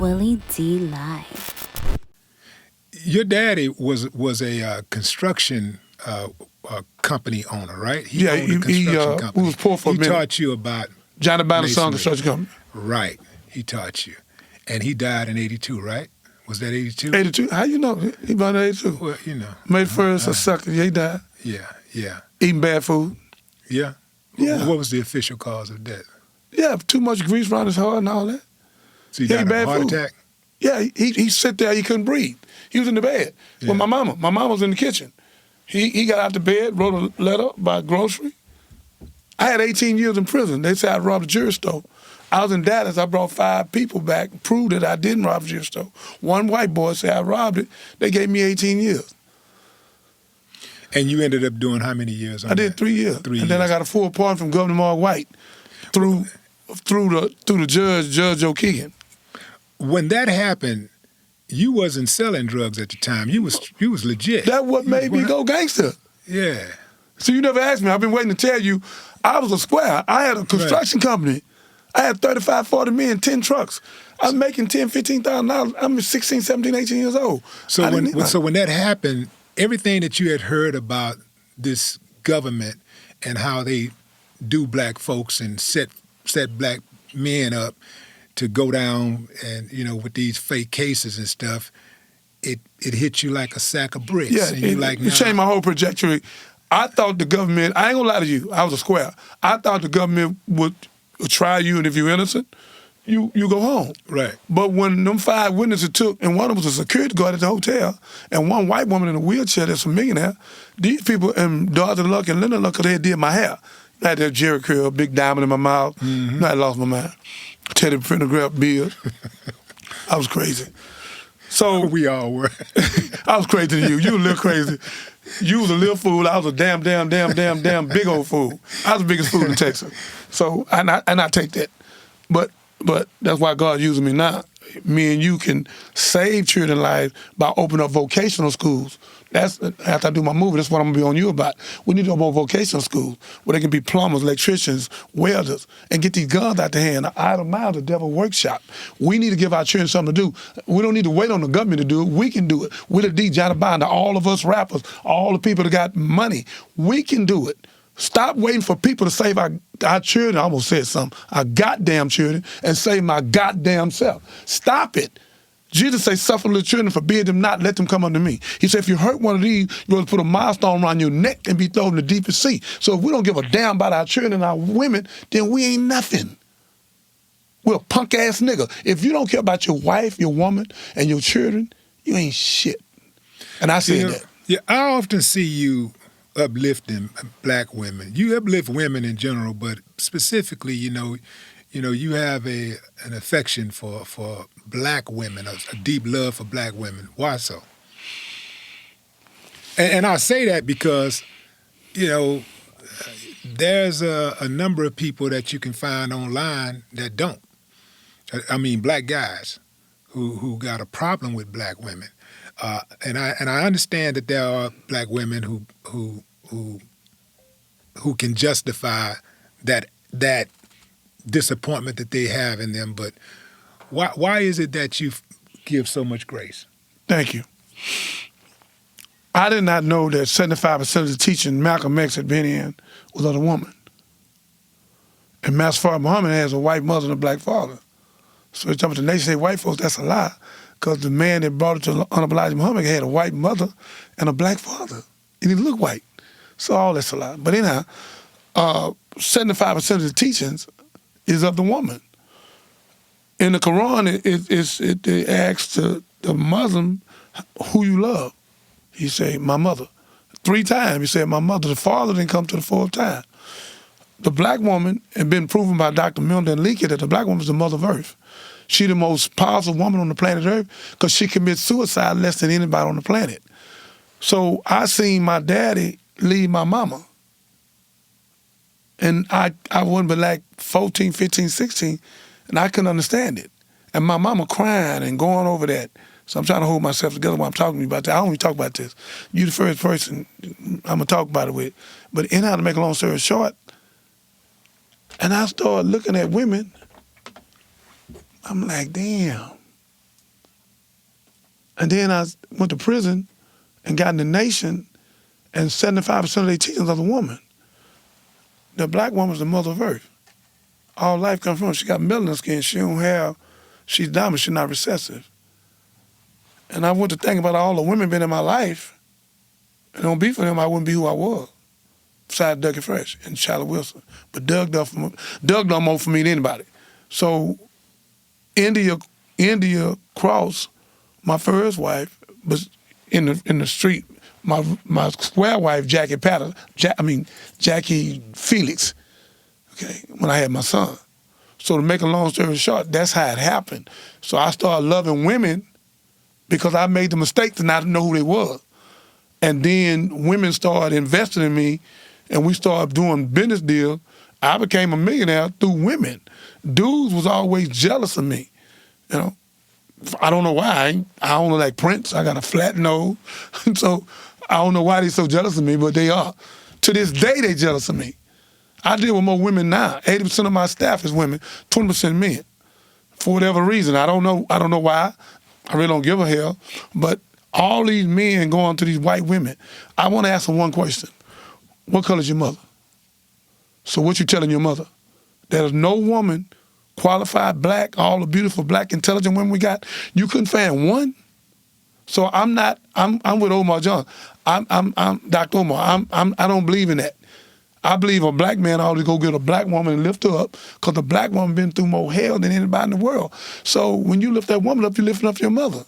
Willie D Live. Your daddy was a construction company owner, right? He owned a construction company. We was poor for a minute. He taught you about Johnny Banner's son masonry. construction company. Right. He taught you. And he died in 82, right? Was that 82? 82. How you know? He born in 82. Well, you know. May 1st or 2nd. Yeah, he died. Yeah. Eating bad food. Yeah? Yeah. What was the official cause of death? Yeah, too much grease around his heart and all that. So he died of a bad heart food. attack? Yeah, he sit there, he couldn't breathe. He was in the bed with my mama. My mama was in the kitchen. He got out the bed, wrote a letter about grocery. I had 18 years in prison. They said I robbed a jewelry store. I was in Dallas. I brought 5 people back, proved that I didn't rob a jewelry store. One white boy said I robbed it. They gave me 18 years. And you ended up doing how many years on I did that? 3 years. 3 and then I got a full pardon from Governor Mark White through the Judge O'Keegan. When that happened, you wasn't selling drugs at the time. You was legit. That's what made me go gangster. Yeah. So you never asked me. I've been waiting to tell you. I was a square. I had a construction company. I had 35, 40 men, 10 trucks. I was making $10,000, $15,000. I'm 16, 17, 18 years old. So when that happened, everything that you had heard about this government and how they do black folks and set black men up to go down and, with these fake cases and stuff, it hit you like a sack of bricks. Yeah, and it changed my whole trajectory. I thought the government, I ain't gonna lie to you, I was a square. I thought the government would try you, and if you're innocent, you go home. Right. But when them 5 witnesses took, and one of them was a security guard at the hotel, and one white woman in a wheelchair that's a millionaire, these people, and Dorothy Luck and Linda Luck, they did my hair. I had that Jerry curl, big diamond in my mouth. Mm-hmm. I lost my mind. Teddy Pendergrass beard. I was crazy. So we all were. I was crazy to you. You were a little crazy. You was a little fool. I was a damn big old fool. I was the biggest fool in Texas. So and I take that. But that's why God's using me now. Me and you can save children's lives by opening up vocational schools. That's after I do my movie. That's what I'm gonna be on you about. We need to open up vocational schools where they can be plumbers, electricians, welders, and get these guns out the hand. Idle mile, the devil workshop. We need to give our children something to do. We don't need to wait on the government to do it. We can do it. We're the D. Johnny Binder, all of us rappers, all the people that got money. We can do it. Stop waiting for people to save our children. I almost said something. Our goddamn children, and save my goddamn self. Stop it. Jesus said, suffer little children, forbid them not, let them come unto me. He said, if you hurt one of these, you're going to put a milestone around your neck and be thrown in the deepest sea. So if we don't give a damn about our children and our women, then we ain't nothing. We're a punk-ass nigga. If you don't care about your wife, your woman, and your children, you ain't shit. And I say that. Yeah, I often see you uplifting black women. You uplift women in general, but specifically, you have an affection for black women, a deep love for black women. Why so? And I say that because, there's a number of people that you can find online that don't. I mean, black guys who got a problem with black women. And I understand that there are black women who can justify that disappointment that they have in them, but why is it that you give so much grace? Thank you. I did not know that 75% of the teaching Malcolm X had been in was of a woman. And Master Fard Muhammad has a white mother and a black father. So it's talking about the nation say white folks, that's a lie. Because the man that brought it to Honorable Elijah Muhammad had a white mother and a black father. And he looked white. So all that's a lie. But anyhow, 75% of the teachings is of the woman. In the Quran, it asks the Muslim, who you love. He say, my mother. 3 times he said, my mother. The father didn't come to the 4th time. The black woman, and been proven by Dr. Milner and Leakey that the black woman is the mother of Earth. She the most powerful woman on the planet Earth because she commits suicide less than anybody on the planet. So I seen my daddy leave my mama. And I wasn't but like 14, 15, 16, and I couldn't understand it. And my mama crying and going over that. So I'm trying to hold myself together while I'm talking to you about that. I don't even talk about this. You the first person I'm going to talk about it with. But anyhow, to make a long story short, and I started looking at women, I'm like, damn, And then I went to prison and got in the nation, and 75% of their teachings are the woman. The black woman's the mother of earth. All life comes from her. She got melanin skin. She's dominant. She's not recessive. And I went to think about all the women been in my life, and don't be for them, I wouldn't be who I was. Besides Dougie Fresh and Charlotte Wilson. But Doug done more for me than anybody. So India Cross, my first wife, was in the street. My square wife, Jackie Felix, okay, when I had my son. So to make a long story short, that's how it happened. So I started loving women because I made the mistake to not know who they were. And then women started investing in me, and we started doing business deals. I became a millionaire through women. Dudes was always jealous of me, you know. I don't know why. I don't look like Prince. I got a flat nose. So I don't know why they're so jealous of me, but they are. To this day, they jealous of me. I deal with more women now. 80% of my staff is women, 20% men. For whatever reason. I don't know why. I really don't give a hell. But all these men going to these white women, I want to ask them one question. What color is your mother? So what you telling your mother? There's no woman, qualified black, all the beautiful black, intelligent women we got, you couldn't find one? So I'm with Omar John. I'm Dr. Omar. I don't believe in that. I believe a black man ought to go get a black woman and lift her up, because the black woman been through more hell than anybody in the world. So when you lift that woman up, you're lifting up your mother.